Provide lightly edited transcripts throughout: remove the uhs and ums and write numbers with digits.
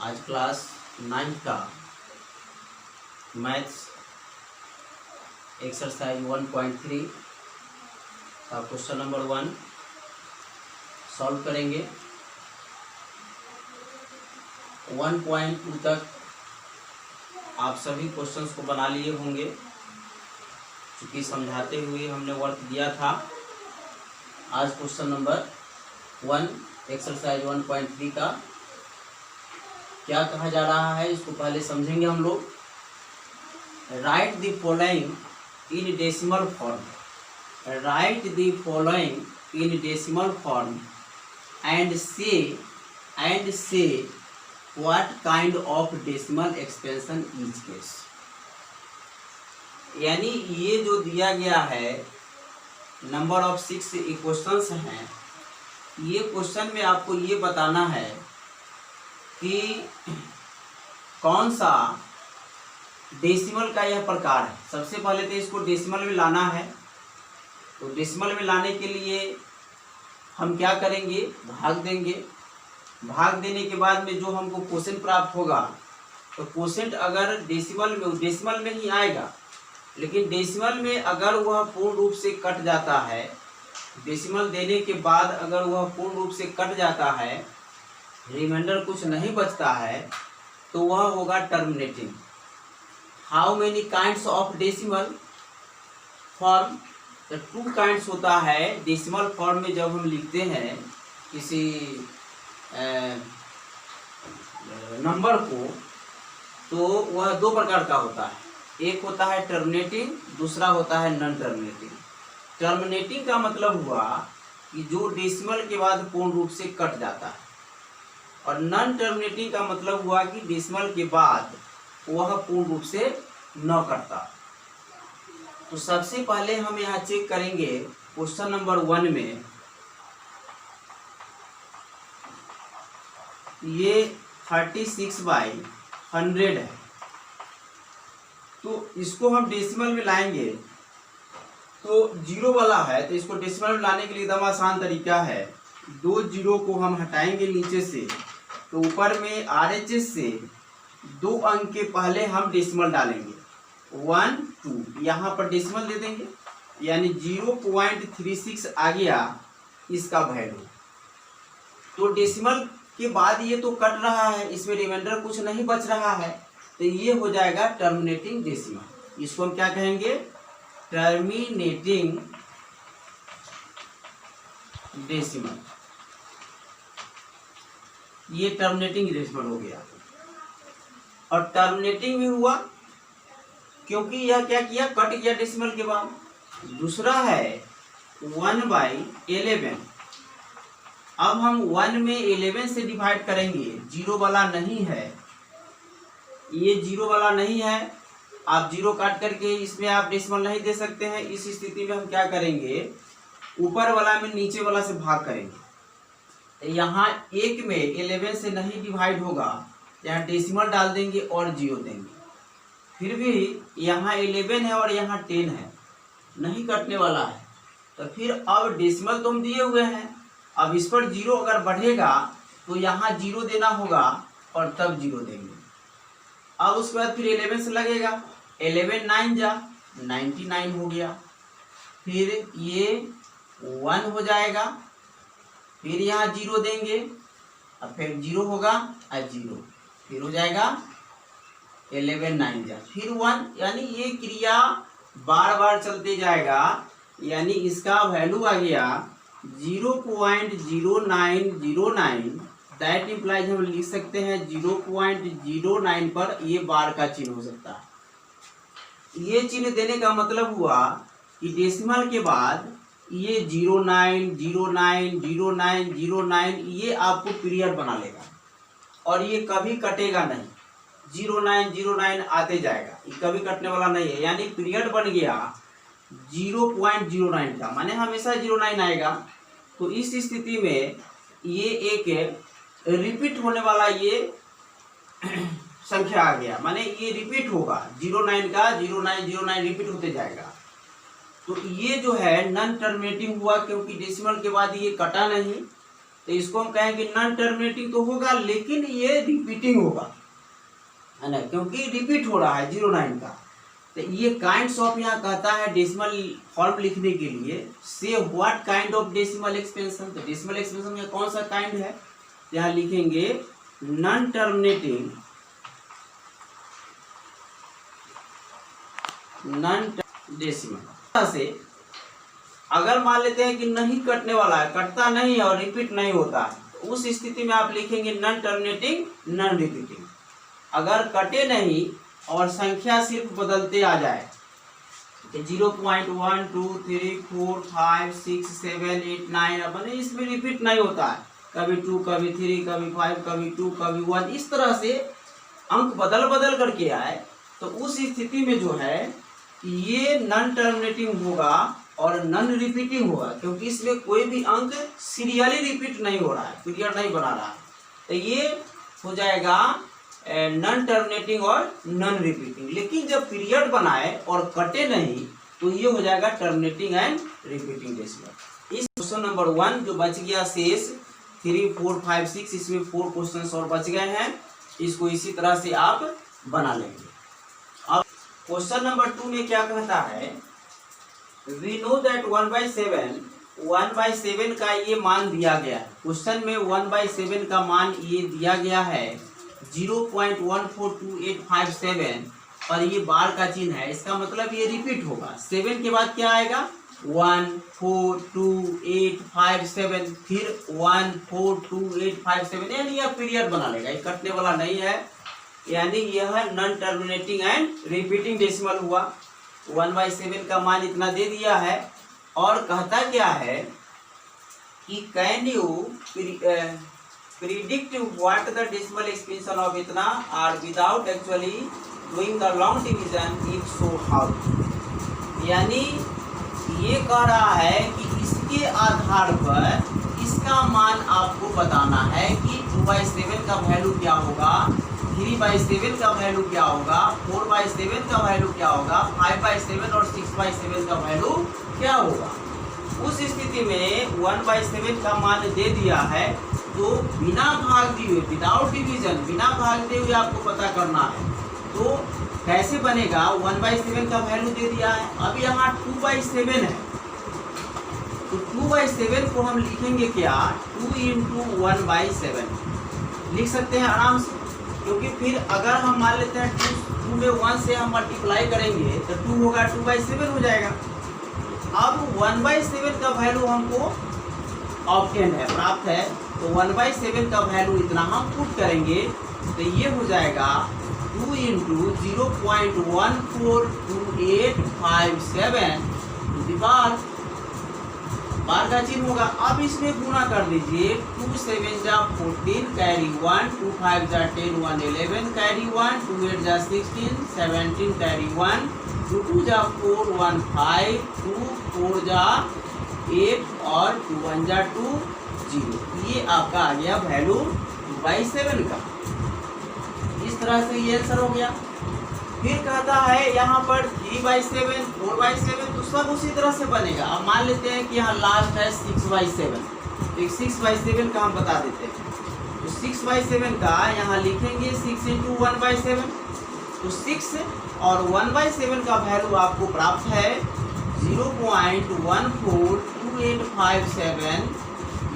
आज क्लास 9 का maths exercise 1.3 का क्वेश्चन नंबर 1 सॉल्व करेंगे। 1.2 तक आप सभी क्वेश्चंस को बना लिए होंगे, क्योंकि समझाते हुए हमने वर्क दिया था। आज क्वेश्चन नंबर 1 एक्सरसाइज 1.3 का क्या कहा जा रहा है, इसको पहले समझेंगे हम लोग। Write the following in decimal form. Write the following in decimal form and say what kind of decimal expansion is case. यानी ये जो दिया गया है नंबर ऑफ 6 क्वेश्चंस हैं, ये क्वेश्चन में आपको ये बताना है कि कौन सा डेसिमल का यह प्रकार है। सबसे पहले तो इसको डेसिमल में लाना है। तो डेसिमल में लाने के लिए हम क्या करेंगे, भाग देंगे। भाग देने के बाद में जो हमको क्वोशेंट प्राप्त होगा, तो क्वोशेंट अगर डेसिमल में ही आएगा, लेकिन डेसिमल में अगर वह पूर्ण रूप से कट जाता है, डेसिमल देने के बाद अगर वह पूर्ण रूप से कट जाता है, रिमाइंडर कुछ नहीं बचता है, तो वह होगा terminating. How many kinds of decimal form? तो 2 काइंड्स होता है डेसिमल फॉर्म में। जब हम लिखते हैं किसी नंबर को, तो वह 2 प्रकार का होता है। एक होता है टर्मिनेटिंग, दूसरा होता है नॉन टर्मिनेटिंग। टर्मिनेटिंग का मतलब हुआ कि जो डेसिमल के बाद पूर्ण रूप से कट जाता है, और नॉन टर्मिनेटिंग का मतलब हुआ कि डेसिमल के बाद वह पूर्ण रूप से न कटता। तो सबसे पहले हम यहाँ चेक करेंगे क्वेश्चन नंबर 1 में। ये 36/100 है, तो इसको हम डेसिमल में लाएंगे। तो 0 वाला है, तो इसको डेसिमल में लाने के लिए एकदम आसान तरीका है। 2 0 को हम हटाएंगे नीचे से, तो ऊपर में RHS से 2 अंक के पहले हम डेसिमल डालेंगे। 1 2 यहाँ पर डेसिमल दे देंगे, यानी 0.36 आ गया इसका वैल्यू। तो डेसिमल के बाद ये तो कट रहा है, इसमें रिमाइंडर कुछ नहीं बच रहा है, तो ये हो जाएगा टर्मिनेटिंग डेसिमल। इसको हम क्या कहेंगे, टर्मिनेटिंग डेसिमल। ये टर्मिनेटिंग डेसिमल हो गया। और टर्मिनेटिंग भी हुआ क्योंकि यह क्या किया, कट गया डेसिमल के बाद। दूसरा है 1/11। अब हम 1 में 11 से डिवाइड करेंगे। 0 वाला नहीं है, ये 0 वाला नहीं है। आप 0 काट करके इसमें आप डेसिमल नहीं दे सकते हैं। इस स्थिति में हम क्या करेंगे, ऊपर वाला में नीचे वाला से भाग करेंगे। यहाँ 1 में 11 से नहीं डिवाइड होगा, यहाँ डेसिमल डाल देंगे और 0 देंगे। फिर भी यहाँ 11 है और यहाँ 10 है, नहीं कटने वाला है। तो फिर अब डेसिमल तो हम दिए हुए हैं, अब इस पर 0 अगर बढ़ेगा तो यहाँ 0 देना होगा और तब 0 देंगे। अब उसके बाद फिर 11 से लगेगा, 11 9 जा 99 हो गया। फिर ये 1 हो जाएगा, फिर यहाँ 0 देंगे, अब फिर 0 होगा और 0, फिर हो जाएगा 11 9 जा, फिर 1। यानी ये क्रिया बार बार चलते जाएगा। यानी इसका वैल्यू आ गया 0.0909। दैट इम्प्लाइज हम लिख सकते हैं 0.09 पर ये बार का चिन्ह हो सकता है। ये चिन्ह देने का मतलब हुआ कि डेसिमल के बाद ये 09 09 09 09 ये आपको पीरियड बना लेगा, और ये कभी कटेगा नहीं। 09 09 आते जाएगा, ये कभी कटने वाला नहीं है। यानी पीरियड बन गया 0.09 का, माने हमेशा 09 आएगा। तो इस स्थिति में ये एक रिपीट होने वाला ये संख्या आ गया, माने ये रिपीट होगा 09 का 09 09 रिपीट होते जाएगा। तो ये जो है नॉन टर्मिनेटिंग हुआ, क्योंकि डेसिमल के बाद ये कटा नहीं, तो इसको हम कहेंगे नॉन टर्मिनेटिंग तो होगा, लेकिन ये रिपीटिंग होगा, है ना, क्योंकि रिपीट हो रहा है 09 का। तो ये काइंड्स ऑफ यहाँ कहता है डेसिमल फॉर्म लिखने के लिए, से what kind of decimal expansion. तो डेसिमल एक्सपेंशन का कौन सा काइंड है, यहाँ लिखेंगे नॉन टर्मिनेटिंग, नॉन डेसिमल। से अगर मान लेते हैं कि नहीं कटने वाला है, कटता नहीं है और रिपीट नहीं होता है, तो उस स्थिति में आप लिखेंगे नॉन टर्मिनेटिंग नॉन रिपीटिंग। अगर कटे नहीं और संख्या सिर्फ बदलते आ जाए, 0.1 2 3 4 5 6 7 8 9, अपन इसमें रिपीट नहीं होता है, कभी 2 कभी 3 कभी 5 कभी 2 कभी 1, इस तरह से अंक बदल बदल करके आए, तो उस स्थिति में जो है ये नॉन टर्मिनेटिंग होगा और नॉन रिपीटिंग होगा, क्योंकि इसमें कोई भी अंक सीरियली रिपीट नहीं हो रहा है, पीरियड नहीं बना रहा है। तो ये हो जाएगा नॉन टर्मिनेटिंग और नॉन रिपीटिंग। लेकिन जब पीरियड बनाए और कटे नहीं, तो ये हो जाएगा टर्मिनेटिंग एंड रिपीटिंग डेसिमल। इस क्वेश्चन नंबर 1 जो बच गया शेष 3 4 5 6, इसमें 4 क्वेश्चन और बच गए हैं, इसको इसी तरह से आप बना लेंगे। अब क्वेश्चन नंबर 2 में क्या कहता है, वी नो दैट 1/7 का ये मान दिया गया है। क्वेश्चन में 1/7 का मान ये दिया गया है 0.142857, और ये बार का चिन्ह है, इसका मतलब ये रिपीट होगा। 7 के बाद क्या आएगा, 1 4 2 8 5 7, फिर 1 4 2 8 5 7, यानी यह पीरियड बना लेगा, ये कटने वाला नहीं है, यानी यह non terminating and repeating decimal हुआ। 1/7 का मान इतना दे दिया है, और कहता क्या है कि can you predict what the decimal expansion of इतना are without actually doing the long division, if so how। यानी ये कह रहा है कि इसके आधार पर इसका मान आपको बताना है कि 2/7 का वैल्यू क्या होगा, 3/7 का वैल्यू क्या होगा, 4/7 का वैल्यू क्या होगा, 5/7 और 6/7 का वैल्यू क्या होगा। उस स्थिति में 1/7 का मान दे दिया है, तो बिना भाग दिए हुए, विदाउट डिवीजन, बिना भाग दिए हुए आपको पता करना है। तो कैसे बनेगा, 1/7 का वैल्यू दे दिया है, अब यहाँ 2/7 है, तो 2/7 को हम लिखेंगे क्या, 2 × 1/7 लिख सकते हैं आराम से, क्योंकि फिर अगर हम मान लेते हैं 2 में 1 से हम मल्टीप्लाई करेंगे तो 2 होगा, 2/7 हो जाएगा। अब 1/7 का वैल्यू हमको ऑप्टेन है, प्राप्त है, तो 1/7 का वैल्यू इतना हम पुट करेंगे, तो ये हो जाएगा 2 × 0.142857 बार का चिन्ह होगा। अब इसमें गुना कर दीजिए, 2 7 जा 14 कैरी 1, 2 5 जा 10 1 11 कैरी 1, 2 8 जा 16 17 कैरी 1, 2 2 जा 4 1 5, 2 4 जा 8 और 2 1 जा 2 0। ये आपका आ गया वैल्यू 2/7 का। इस तरह से ये आंसर हो गया। फिर कहता है यहाँ पर 3/7 4/7, तो सब उसी तरह से बनेगा। अब मान लेते हैं कि यहाँ लास्ट है 6/7, तो 6/7 का हम बता देते हैं, तो 6/7 का यहाँ लिखेंगे 6 × 1/7, तो 6 और 1/7 का वैल्यू आपको प्राप्त है 0.142857,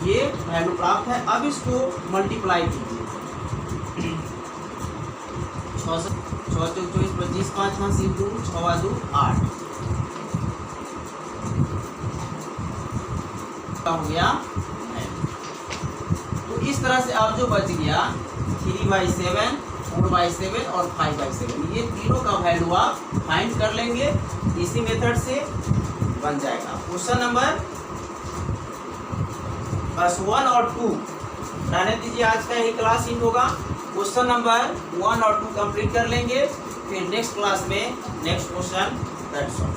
ये वैल्यू प्राप्त है। अब इसको मल्टीप्लाई कीजिए, 6 24 25 5 5 2 6 2 8 हो गया। तो इस तरह से अब जो बच गया 3/7 4/7 और 5/7, ये तीनों का वैल्यू आप फाइंड कर लेंगे, इसी मेथड से बन जाएगा। क्वेश्चन नंबर बस 1 और 2 रहने दीजिए, आज का यही क्लास ही होगा। क्वेश्चन नंबर 1 और 2 कंप्लीट कर लेंगे, फिर नेक्स्ट क्लास में नेक्स्ट क्वेश्चन, दैट्स ऑल।